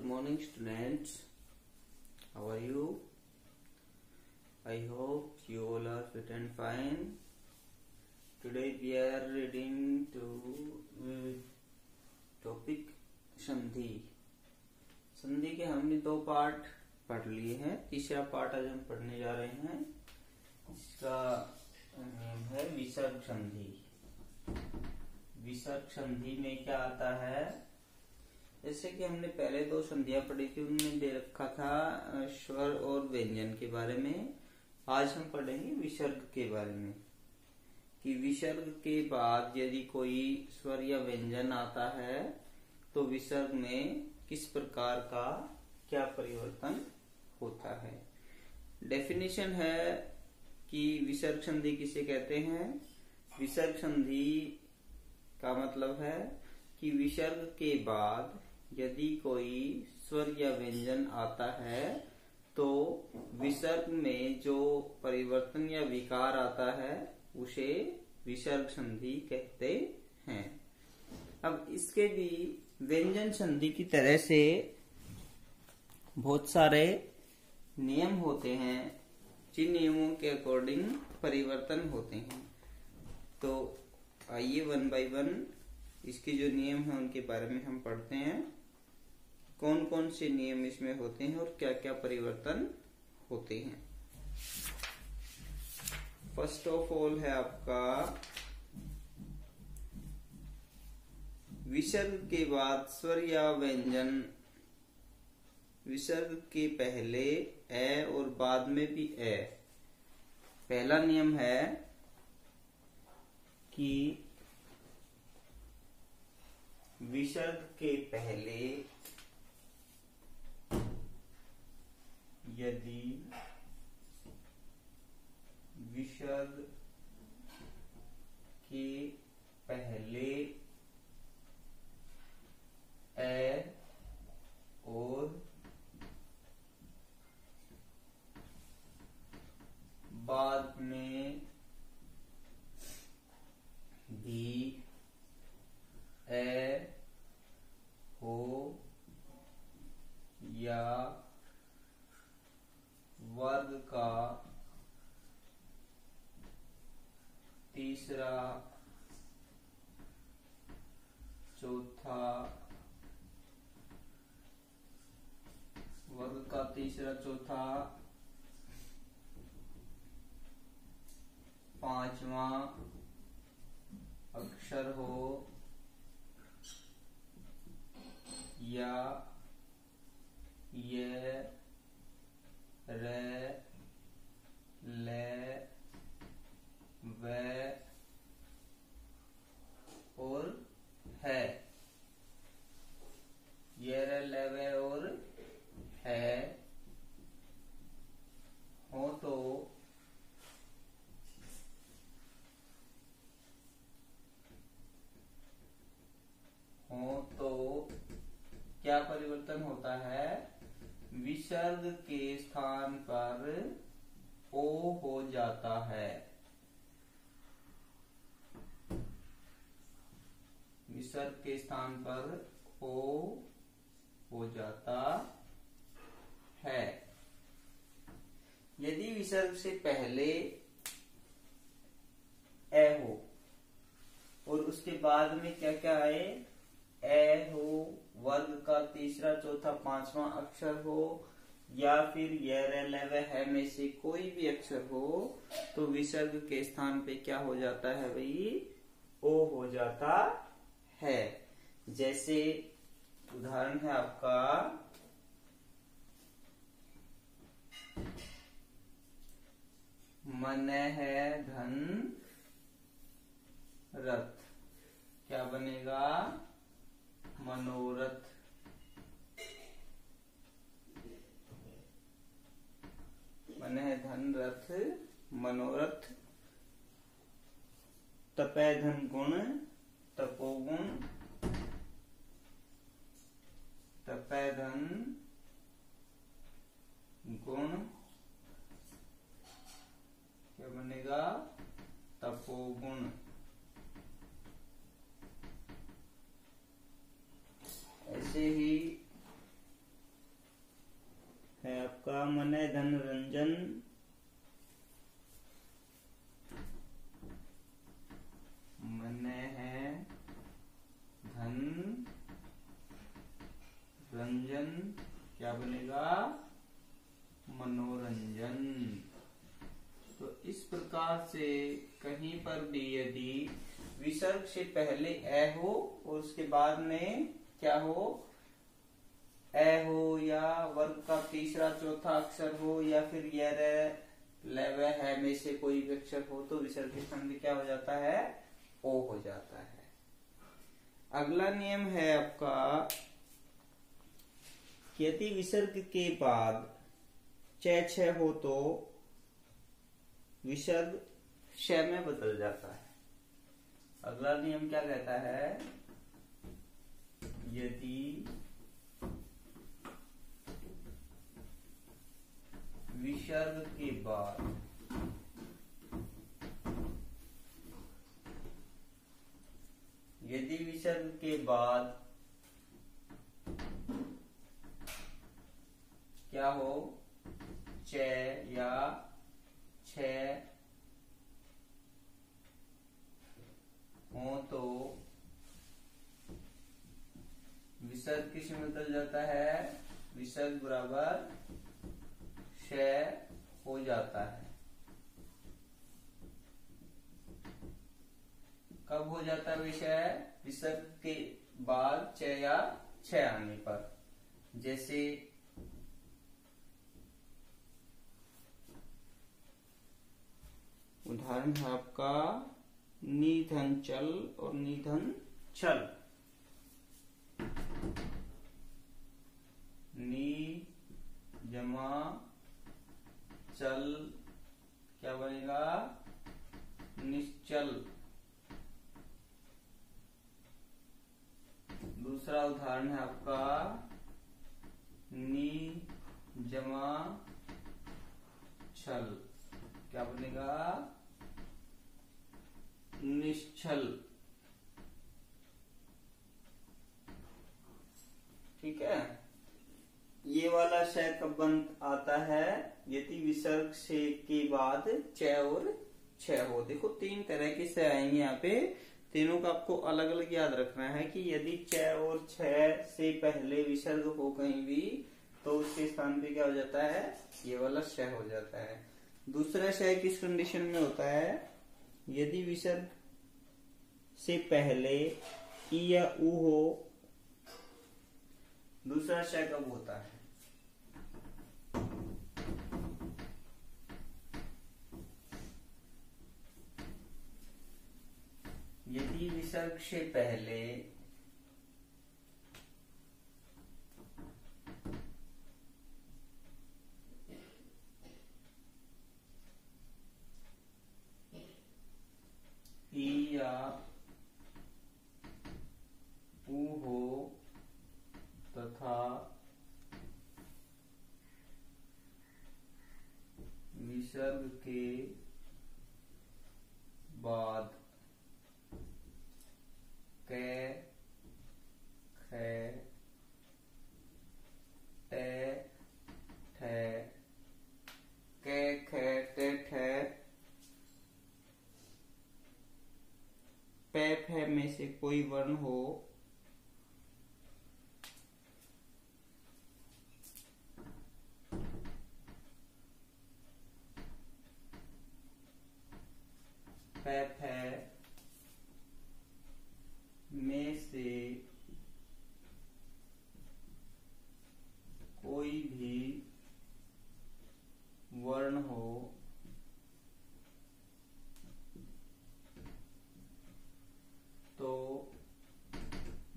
morning, students. How are you? I hope you all are fit and fine. Today we are reading to topic संधि. संधि के हमने 2 part पढ़ लिए हैं. तीसरा पार्ट आज हम पढ़ने जा रहे हैं. इसका नाम है विसर्ग संधि. विसर्ग संधि में क्या आता है? जैसे कि हमने पहले 2 संधियां पढ़ी थी, उनमें दे रखा था स्वर और व्यंजन के बारे में. आज हम पढ़ेंगे विसर्ग के बारे में कि विसर्ग के बाद यदि कोई स्वर या व्यंजन आता है तो विसर्ग में किस प्रकार का क्या परिवर्तन होता है. डेफिनेशन है कि विसर्ग संधि किसे कहते हैं. विसर्ग संधि का मतलब है कि विसर्ग के बाद यदि कोई स्वर या व्यंजन आता है तो विसर्ग में जो परिवर्तन या विकार आता है उसे विसर्ग संधि कहते हैं. अब इसके भी व्यंजन संधि की तरह से बहुत सारे नियम होते हैं, जिन नियमों के अकॉर्डिंग परिवर्तन होते हैं. तो आइए 1 बाय 1 इसके जो नियम हैं उनके बारे में हम पढ़ते हैं. कौन कौन से नियम इसमें होते हैं और क्या क्या परिवर्तन होते हैं. फर्स्ट ऑफ ऑल है आपका विसर्ग के बाद स्वर या व्यंजन विसर्ग के पहले ए और बाद में भी ए. पहला नियम है कि विसर्ग के पहले यदि विसर्ग के पहले ए और बाद में भी ए हो या वर्ग का तीसरा चौथा पांचवा अक्षर हो या ये रे ले वे और है. ये रे ले वे और है हो तो क्या परिवर्तन होता है. विसर्ग के स्थान पर ओ हो जाता है. विसर्ग के स्थान पर ओ हो जाता है. यदि विसर्ग से पहले ए हो और उसके बाद में क्या क्या आए, ए हो, वर्ग का तीसरा चौथा पांचवा अक्षर हो या फिर ये रे ले वे है में से कोई भी अक्षर हो, तो विसर्ग के स्थान पे क्या हो जाता है भाई, ओ हो जाता है. जैसे उदाहरण है आपका मन है धन रथ. क्या बनेगा, मनोरथ. मन है धन रथ मनोरथ. तपै धन गुण तपोगुण. तपै धन गुण क्या बनेगा, तपोगुण. ऐसे ही मतलब डी, यदि विसर्ग से पहले ए हो और उसके बाद में क्या हो, ए हो, या वर्ग का तीसरा चौथा अक्षर हो, या फिर य लव है में से कोई भी अक्षर हो, तो विसर्ग के स्थान पे क्या हो जाता है, ओ हो जाता है। अगला नियम है आपका, यदि विसर्ग के बाद छ हो तो विसर्ग श में बदल जाता है। अगला नियम क्या कहता है, यदि विसर्ग के बाद क्या हो, च या छ हो तो विसर्ग किस में बदल जाता है, विसर्ग बराबर श हो जाता है। कब हो जाता है विषय, विसर्ग के बाद च या छ आने पर। जैसे उदाहरण है आपका निधन चल और निधन छल। नी जमा चल क्या बनेगा, निश्चल। दूसरा उदाहरण है आपका नी जमा छल, क्या बनेगा, निश्चल। ठीक है, ये वाला श कब बंद आता है, यदि विसर्ग से के बाद च और छ हो। देखो तीन तरह के से आएंगे यहाँ पे, तीनों का आपको अलग अलग याद रखना है कि यदि च और छ से पहले विसर्ग हो कहीं भी तो उसके स्थान पे क्या हो जाता है, ये वाला श हो जाता है। दूसरा श किस कंडीशन में होता है, यदि विसर्ग से पहले ई या उ हो। दूसरा श कब होता है, यदि विसर्ग से पहले ई या उ हो तथा विसर्ग के बाद क ख ट ठ क ख ट ठ प फ में से कोई वर्ण हो प फ में से कोई भी वर्ण हो तो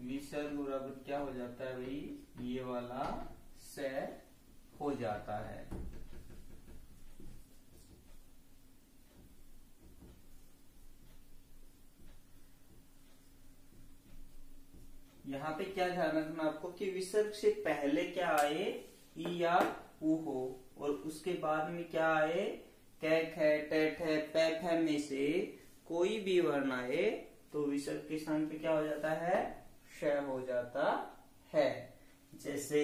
विसर्ग बराबर क्या हो जाता है भाई, ये वाला स हो जाता है। यहाँ पे क्या ध्यान रखना आपको कि विसर्ग से पहले क्या आए, ई या उ हो, और उसके बाद में क्या आए, क ख ट ठ प फ में से कोई भी वर्ण आए तो विसर्ग के स्थान पे क्या हो जाता है, श हो जाता है। जैसे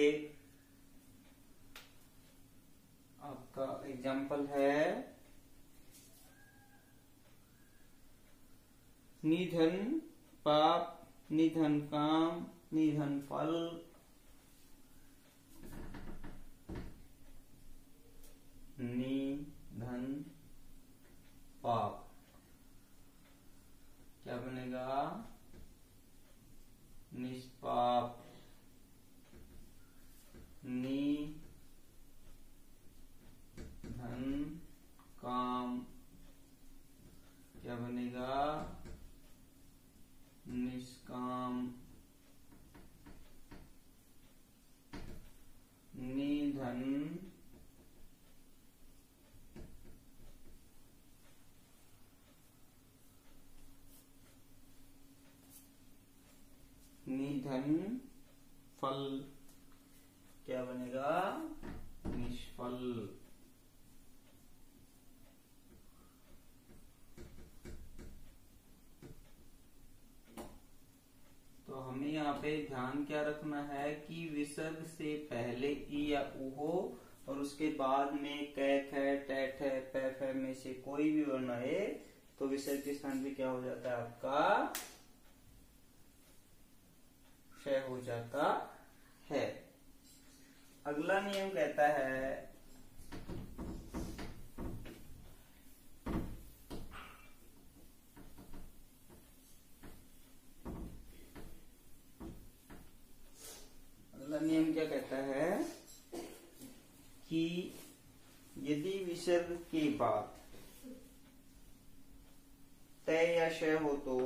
आपका एग्जाम्पल है निधन पाप, निधन काम, निधन फल, निधन पाप। बनेगा निष्पाप। नि धन काम क्या बनेगा निष्काम। निधन निधन फल क्या बनेगा निष्फल। तो हमें यहाँ पे ध्यान क्या रखना है कि विसर्ग से पहले ई या ऊ हो और उसके बाद में कै ख टे ठ पै फ में से कोई भी वर्ण आए तो विसर्ग के स्थान पे क्या हो जाता है आपका क्षय हो जाता है। अगला नियम कहता है नियम क्या कहता है कि यदि विसर्ग के बाद तय या क्षय हो तो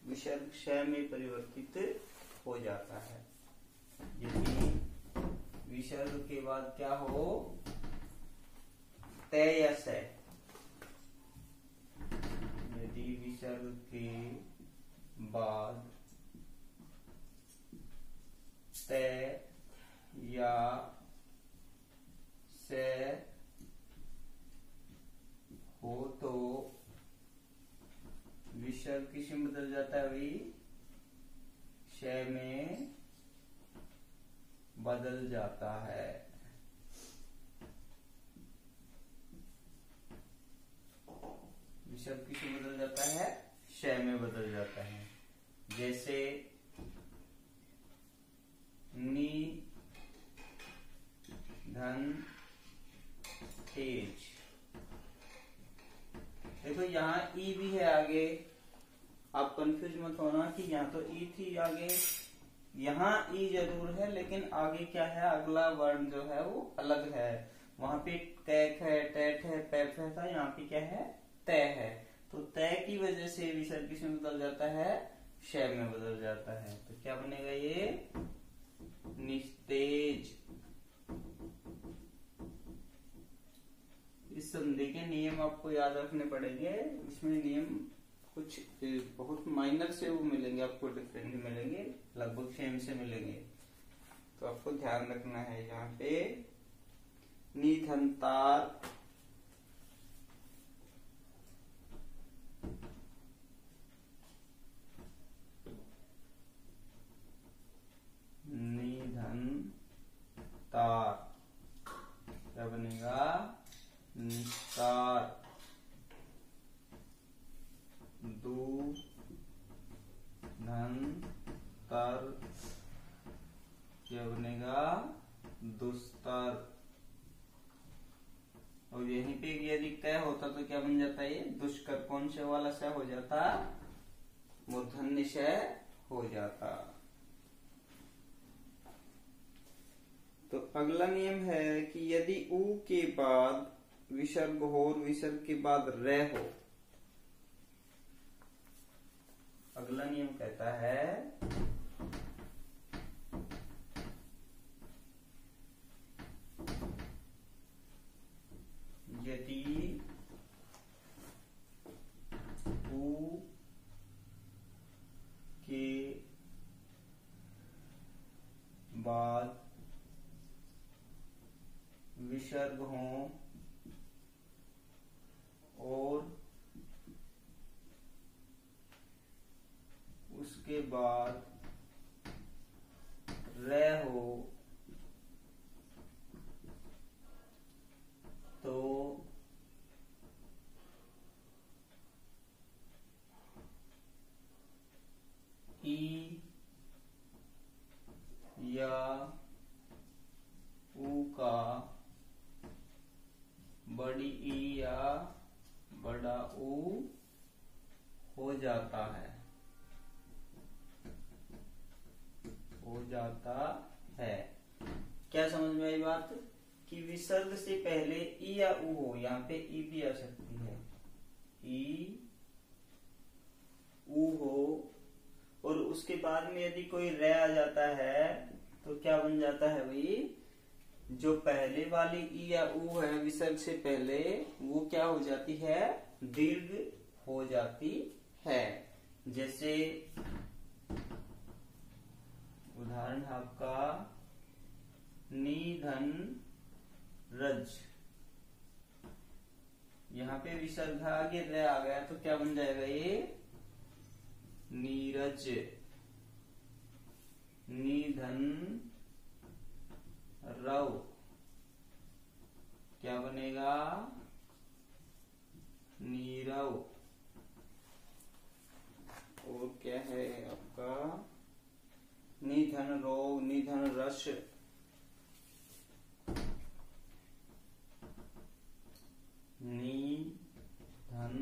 विसर्ग क्षय में परिवर्तित हो जाता है। यदि विसर्ग के बाद क्या हो तय या क्षय, यदि विसर्ग के बाद तय या से हो तो विसर्ग किसमें बदल जाता है भाई क्षय में बदल जाता है। विसर्ग किसमें बदल जाता है क्षय में बदल जाता है। जैसे नि धन तेज। देखो यहाँ ई भी है आगे, आप कंफ्यूज मत होना कि यहाँ तो ई थी आगे, यहाँ ई जरूर है लेकिन आगे क्या है अगला वर्ण जो है वो अलग है। वहां पे कैक है टेट है पैफ है था, यहाँ पे क्या है तय है। तो तय की वजह से विसर्ग किसमें बदल जाता है क्षय में बदल जाता है। तो क्या बनेगा ये निस्तेज। इस संधि के नियम आपको याद रखने पड़ेंगे। इसमें नियम कुछ बहुत माइनर से वो मिलेंगे आपको, डिफरेंट मिलेंगे, लगभग सेम से मिलेंगे। तो आपको ध्यान रखना है यहाँ पे निधनतार तार क्या बनेगा निस्तार। दू धन तर क्या बनेगा दुस्तर। और यहीं पे यदि तय होता तो क्या बन जाता है ये दुष्कर। कौन से वाला स हो जाता मूर्धन्य श हो जाता। तो अगला नियम है कि यदि ऊ के बाद विसर्ग हो और विसर्ग के बाद रे हो। अगला नियम कहता है यदि ऊ के बाद विसर्ग हो और उसके बाद रे हो तो ई या ऊ का बड़ी ई या बड़ा ऊ हो जाता है। हो जाता है। क्या समझ में आई बात? कि विसर्ग से पहले ई या ऊ हो, यहाँ पे ई भी आ सकती है, ई ऊ हो, और उसके बाद में यदि कोई रे आ जाता है तो क्या बन जाता है भाई? जो पहले वाली ई या ऊ है विसर्ग से पहले, वो क्या हो जाती है? दीर्घ हो जाती है। जैसे उदाहरण है आपका निधन रज, यहाँ पे विसर्ग आगे रे आ गया तो क्या बन जाएगा ये? नीरज। निधन रव क्या बनेगा? नीरव। और क्या है आपका? निधन रोग, निधन रस, निधन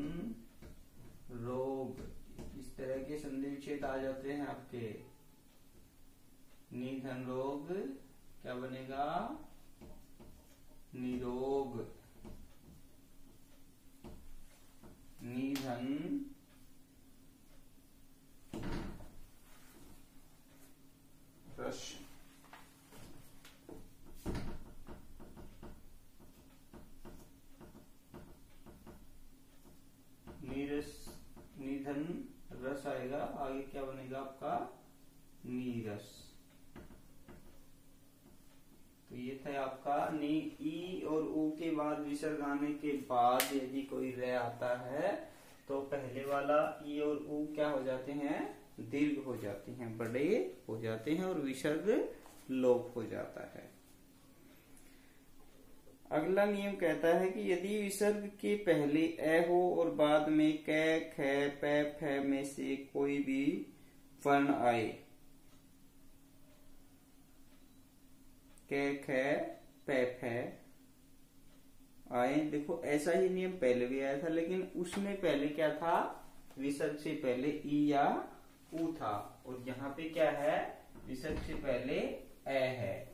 रोग, इस तरह के संधि विच्छेद आ जाते हैं आपके। निधन रोग क्या बनेगा? निरोग। निधन रस, निधन रस आएगा, आगे क्या बनेगा आपका? नीरस। तो ये था आपका नी। ई और ऊ के बाद विसर्ग आने के बाद यदि कोई रे आता है तो पहले वाला ई और ऊ क्या हो जाते हैं? दीर्घ हो जाते हैं, बड़े हो जाते हैं और विसर्ग लोप हो जाता है। अगला नियम कहता है कि यदि विसर्ग के पहले ए हो और बाद में कै, ख, पै, फै में से कोई भी वर्ण आए, कै, ख, पै, फै आए, देखो ऐसा ही नियम पहले भी आया था, लेकिन उसमें पहले क्या था? विसर्ग से पहले ई या ऊ था, और यहाँ पे क्या है? विसर्ग से पहले ए है।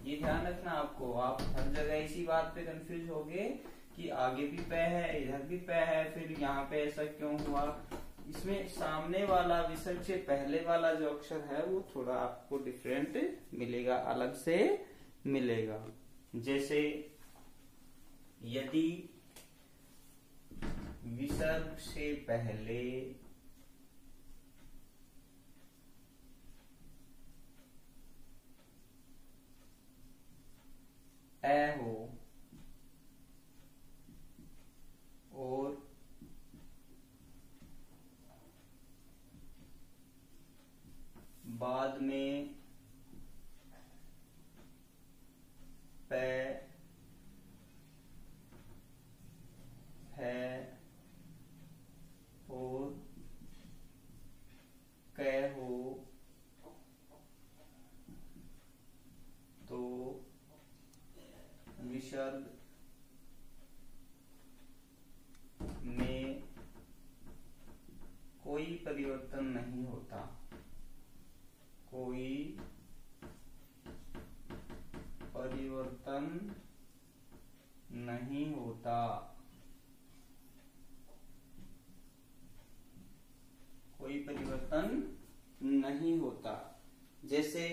ये ध्यान रखना आपको, आप हर जगह इसी बात पे कंफ्यूज होगे कि आगे भी पै है, इधर भी पै है, फिर यहाँ पे ऐसा क्यों हुआ? इसमें सामने वाला विसर्ग से पहले वाला जो अक्षर है वो थोड़ा आपको डिफरेंट मिलेगा, अलग से मिलेगा। जैसे यदि विसर्ग से पहले ए हो और बाद में पै है और कै हो तो विसर्ग में कोई परिवर्तन नहीं होता, कोई परिवर्तन नहीं होता, कोई परिवर्तन नहीं होता। जैसे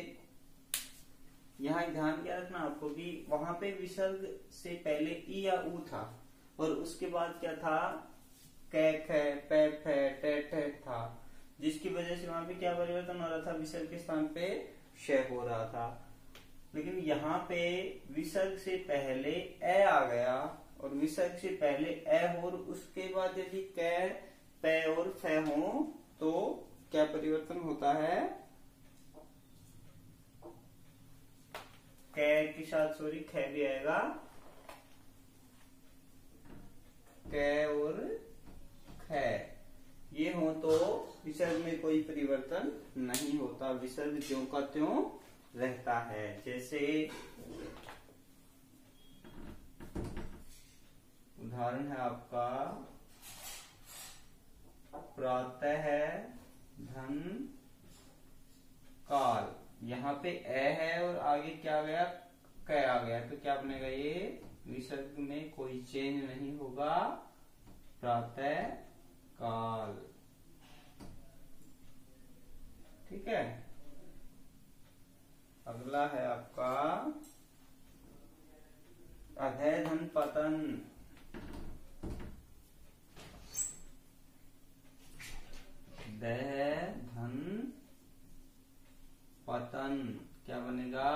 यहाँ ध्यान क्या रखना आपको कि वहां पे विसर्ग से पहले ई या ऊ था और उसके बाद क्या था? कै, ख, पै, फै, टे, ठे था, जिसकी वजह से वहां पे क्या परिवर्तन हो रहा था? विसर्ग के स्थान पे श हो रहा था। लेकिन यहाँ पे विसर्ग से पहले ए आ गया और विसर्ग से पहले ए हो और उसके बाद यदि कै, पै और फै हो तो क्या परिवर्तन होता है? कै के साथ सॉरी ख भी आएगा, कै और ख ये हो तो विसर्ग में कोई परिवर्तन नहीं होता, विसर्ग ज्यों का त्यों रहता है। जैसे उदाहरण है आपका प्रातः धन काल, यहाँ पे ए है और आगे क्या आ गया, क आ गया, तो क्या बनेगा, ये विसर्ग में कोई चेंज नहीं होगा, प्रातः काल। ठीक है। अगला है आपका अधय धन पतन। दय धन पतन क्या बनेगा,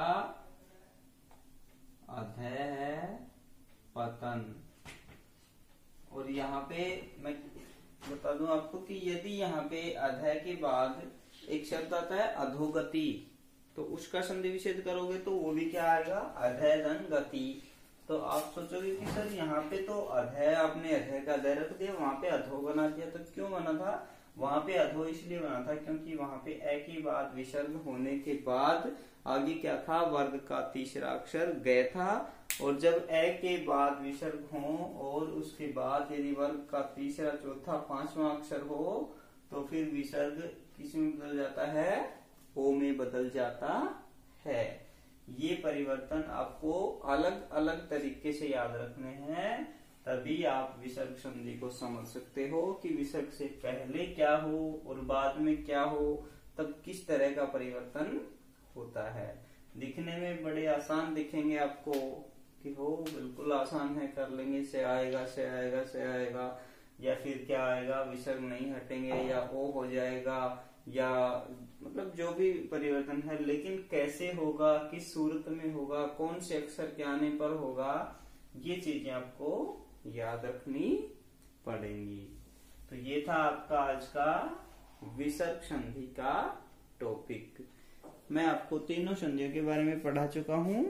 अधय पतन। और यहाँ पे मैं बता दूं आपको कि यदि यहाँ पे अधय के बाद एक शब्द आता है अधोगति, तो उसका संधि विच्छेद करोगे तो वो भी क्या आएगा, अधय धन गति। तो आप सोचोगे कि सर यहाँ पे तो अधय, आपने अधय का अधय रख दिया, वहां पे अधो बना दिया, तो क्यों बना था, वहां पे अधो इसलिए बना था क्योंकि वहां पे ए के बाद विसर्ग होने के बाद आगे क्या था, वर्ग का तीसरा अक्षर गय था। और जब ए के बाद विसर्ग हो और उसके बाद यदि वर्ग का तीसरा, चौथा, पांचवा अक्षर हो तो फिर विसर्ग किस में बदल जाता है, ओ में बदल जाता है। ये परिवर्तन आपको अलग अलग तरीके से याद रखने हैं, तभी आप विसर्ग संधि को समझ सकते हो कि विसर्ग से पहले क्या हो और बाद में क्या हो, तब किस तरह का परिवर्तन होता है। दिखने में बड़े आसान दिखेंगे आपको कि हो बिल्कुल आसान है, कर लेंगे, से आएगा से आएगा से आएगा, या फिर क्या आएगा, विसर्ग नहीं हटेंगे, या ओ हो जाएगा, या मतलब जो भी परिवर्तन है, लेकिन कैसे होगा, किस सूरत में होगा, कौन से अक्षर के आने पर होगा, ये चीजें आपको याद रखनी पड़ेंगी। तो ये था आपका आज का विसर्ग संधि का टॉपिक। मैं आपको तीनों संधियों के बारे में पढ़ा चुका हूं,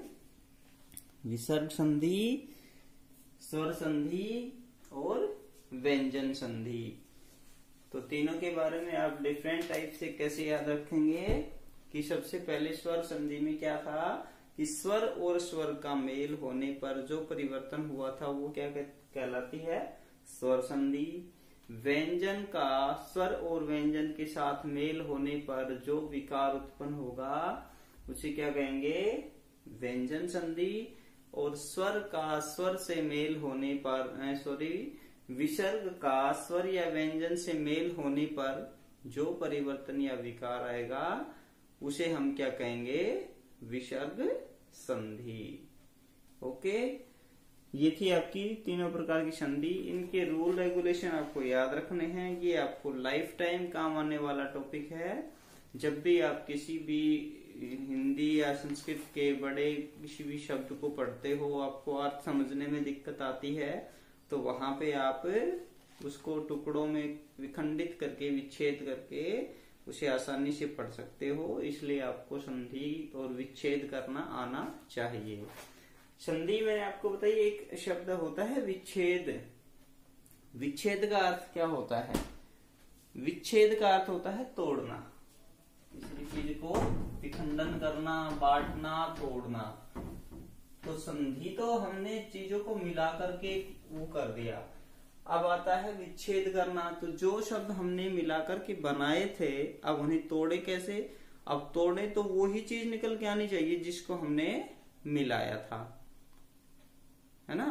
विसर्ग संधि, स्वर संधि और व्यंजन संधि। तो तीनों के बारे में आप डिफरेंट टाइप से कैसे याद रखेंगे कि सबसे पहले स्वर संधि में क्या था कि स्वर और स्वर का मेल होने पर जो परिवर्तन हुआ था वो क्या कहलाती है, स्वर संधि। व्यंजन का स्वर और व्यंजन के साथ मेल होने पर जो विकार उत्पन्न होगा उसे क्या कहेंगे, व्यंजन संधि। और स्वर का स्वर से मेल होने पर विसर्ग का स्वर या व्यंजन से मेल होने पर जो परिवर्तन या विकार आएगा उसे हम क्या कहेंगे, विसर्ग संधि। ओके, ये थी आपकी तीनों प्रकार की संधि। इनके रूल रेगुलेशन आपको याद रखने हैं, ये आपको लाइफ टाइम काम आने वाला टॉपिक है। जब भी आप किसी भी हिंदी या संस्कृत के बड़े किसी भी शब्द को पढ़ते हो, आपको अर्थ समझने में दिक्कत आती है, तो वहां पे आप उसको टुकड़ों में विखंडित करके, विच्छेद करके उसे आसानी से पढ़ सकते हो। इसलिए आपको संधि और विच्छेद करना आना चाहिए। संधि मैंने आपको बताई, एक शब्द होता है विच्छेद। विच्छेद का अर्थ क्या होता है, विच्छेद का अर्थ होता है तोड़ना, किसी चीज को विखंडन करना, बांटना, तोड़ना। तो संधि तो हमने चीजों को मिला करके वो कर दिया। अब आता है विच्छेद करना, तो जो शब्द हमने मिलाकर के बनाए थे अब उन्हें तोड़े कैसे, अब तोड़े तो वो ही चीज निकल के आनी चाहिए जिसको हमने मिलाया था, है ना।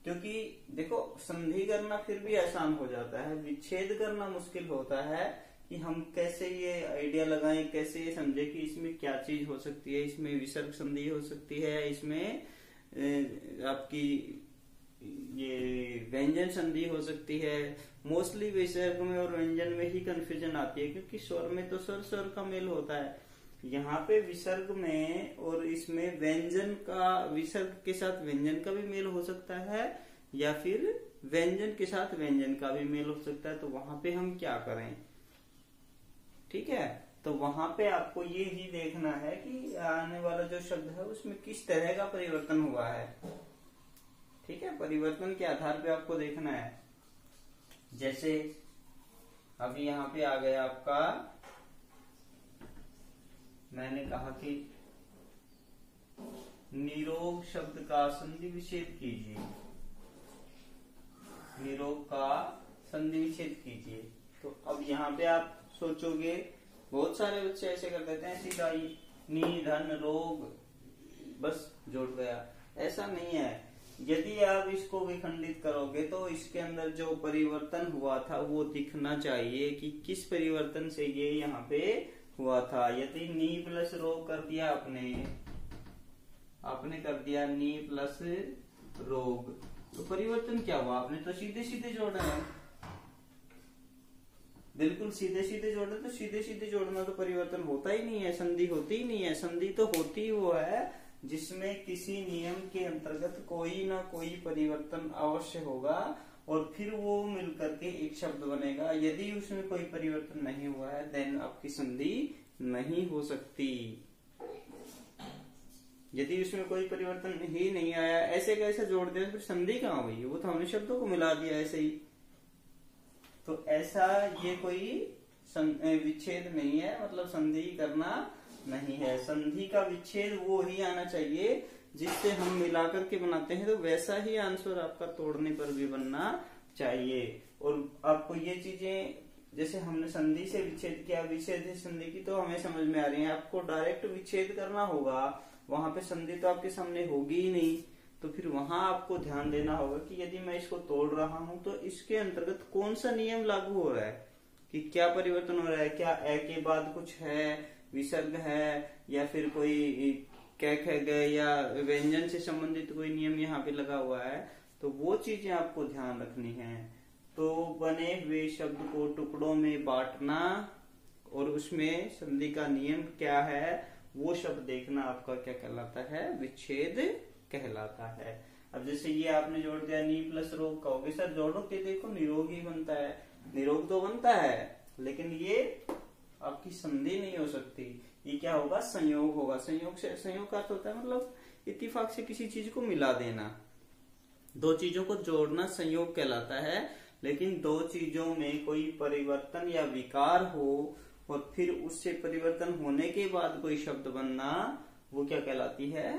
क्योंकि देखो संधि करना फिर भी आसान हो जाता है, विच्छेद करना मुश्किल होता है कि हम कैसे ये आइडिया लगाएं, कैसे ये समझे कि इसमें क्या चीज हो सकती है, इसमें विसर्ग संधि हो सकती है, इसमें आपकी ये व्यंजन संधि हो सकती है। मोस्टली विसर्ग में और व्यंजन में ही कंफ्यूजन आती है, क्योंकि स्वर में तो स्वर स्वर का मेल होता है, यहाँ पे विसर्ग में और इसमें व्यंजन का, विसर्ग के साथ व्यंजन का भी मेल हो सकता है या फिर व्यंजन के साथ व्यंजन का भी मेल हो सकता है। तो वहां पे हम क्या करें, ठीक है। तो वहां पे आपको ये ही देखना है कि आने वाला जो शब्द है उसमें किस तरह का परिवर्तन हुआ है, ठीक है। परिवर्तन के आधार पे आपको देखना है। जैसे अभी यहाँ पे आ गया आपका, मैंने कहा कि निरोग शब्द का संधि विच्छेद कीजिए, निरोग का संधि विच्छेद कीजिए। तो अब यहाँ पे आप सोचोगे बहुत सारे बच्चे ऐसे कर देते हैं, सीधा ही निधन रोग बस जोड़ गया, ऐसा नहीं है। यदि आप इसको विखंडित करोगे तो इसके अंदर जो परिवर्तन हुआ था वो दिखना चाहिए कि किस परिवर्तन से ये यहाँ पे हुआ था। यदि नी प्लस रोग कर दिया आपने कर दिया नी प्लस रोग, तो परिवर्तन क्या हुआ? आपने तो सीधे सीधे जोड़ा है, बिल्कुल सीधे सीधे जोड़े, तो सीधे सीधे जोड़ना तो परिवर्तन होता ही नहीं है, संधि होती ही नहीं है। संधि तो होती वो है जिसमें किसी नियम के अंतर्गत कोई ना कोई परिवर्तन अवश्य होगा और फिर वो मिलकर के एक शब्द बनेगा। यदि उसमें कोई परिवर्तन नहीं हुआ है देन आपकी संधि नहीं हो सकती। यदि उसमें कोई परिवर्तन ही नहीं आया, ऐसे कैसे जोड़ दिया, फिर संधि कहाँ हुई? वो तो हमने शब्दों को मिला दिया ऐसे ही। तो ऐसा ये कोई विच्छेद नहीं है, मतलब संधि करना नहीं है। संधि का विच्छेद वो ही आना चाहिए जिससे हम मिलाकर के बनाते हैं, तो वैसा ही आंसर आपका तोड़ने पर भी बनना चाहिए। और आपको ये चीजें, जैसे हमने संधि से विच्छेद किया, विच्छेद से संधि की, तो हमें समझ में आ रही है। आपको डायरेक्ट विच्छेद करना होगा, वहां पे संधि तो आपके सामने होगी ही नहीं, तो फिर वहां आपको ध्यान देना होगा कि यदि मैं इसको तोड़ रहा हूं तो इसके अंतर्गत कौन सा नियम लागू हो रहा है, कि क्या परिवर्तन हो रहा है। क्या ए के बाद कुछ है, विसर्ग है, या फिर कोई कैख है या व्यंजन से संबंधित कोई नियम यहाँ पे लगा हुआ है, तो वो चीजें आपको ध्यान रखनी है। तो बने हुए शब्द को टुकड़ों में बांटना और उसमें संधि का नियम क्या है वो शब्द देखना आपका क्या कहलाता है? विच्छेद कहलाता है। अब जैसे ये आपने जोड़ दिया नी प्लस रोग, कहोगे सर जोड़ो के देखो निरोग ही बनता है। निरोग तो बनता है लेकिन ये आपकी संधि नहीं हो सकती, ये क्या होगा? संयोग होगा। संयोग से, संयोग का अर्थ होता है मतलब इत्तेफाक से किसी चीज को मिला देना। दो चीजों को जोड़ना संयोग कहलाता है, लेकिन दो चीजों में कोई परिवर्तन या विकार हो और फिर उससे परिवर्तन होने के बाद कोई शब्द बनना, वो क्या कहलाती है?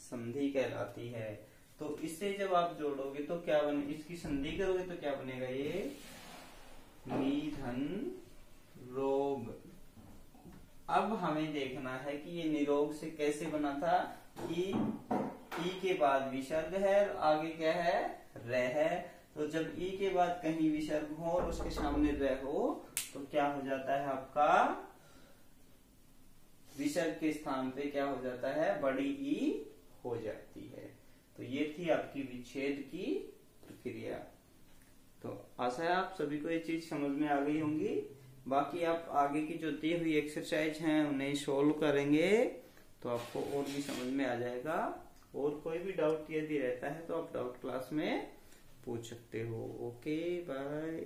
संधि कहलाती है। तो इससे जब आप जोड़ोगे तो क्या बने, इसकी संधि करोगे तो क्या बनेगा? ये निधन रोग। अब हमें देखना है कि ये निरोग से कैसे बना था। ई के बाद विसर्ग है और आगे क्या है? र है। तो जब ई के बाद कहीं विसर्ग हो और उसके सामने र हो तो क्या हो जाता है आपका? विसर्ग के स्थान पे क्या हो जाता है? बड़ी ई हो जाती है। तो ये थी आपकी विच्छेद की प्रक्रिया। तो आशा है आप सभी को ये चीज समझ में आ गई होंगी। बाकी आप आगे की जो दी हुई एक्सरसाइज हैं उन्हें सोल्व करेंगे तो आपको और भी समझ में आ जाएगा। और कोई भी डाउट यदि रहता है तो आप डाउट क्लास में पूछ सकते हो। Okay bye.